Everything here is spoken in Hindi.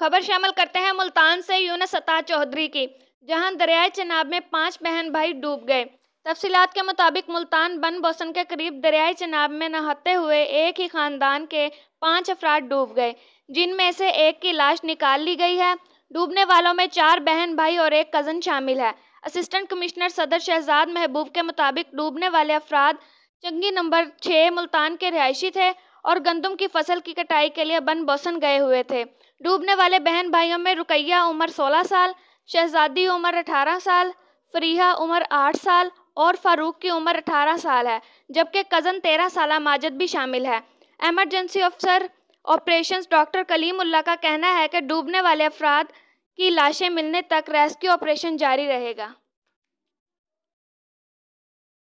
खबर शामिल करते हैं मुल्तान से यूनुस अता चौधरी की, जहां दरियाए चनाब में 5 बहन भाई डूब गए। तफसीलात के मुताबिक मुल्तान बन बोसन के करीब दरियाए चनाब में नहाते हुए एक ही खानदान के 5 अफराद डूब गए, जिनमें से एक की लाश निकाल ली गई है। डूबने वालों में 4 बहन भाई और एक कज़न शामिल है। असिस्टेंट कमिश्नर सदर शहजाद महबूब के मुताबिक डूबने वाले अफराद चंगी नंबर 6 मुल्तान के रिहायशी थे और गंदम की फसल की कटाई के लिए बन बोसन गए हुए थे। डूबने वाले बहन भाइयों में रुकैया उम्र 16 साल, शहजादी उम्र 18 साल, फरीहा उम्र 8 साल और फारूक की उम्र 18 साल है, जबकि कज़न 13 साल माजिद भी शामिल है। एमरजेंसी अफसर ऑपरेशंस डॉक्टर कलीमुल्लाह का कहना है कि डूबने वाले अफराद की लाशें मिलने तक रेस्क्यू ऑपरेशन जारी रहेगा।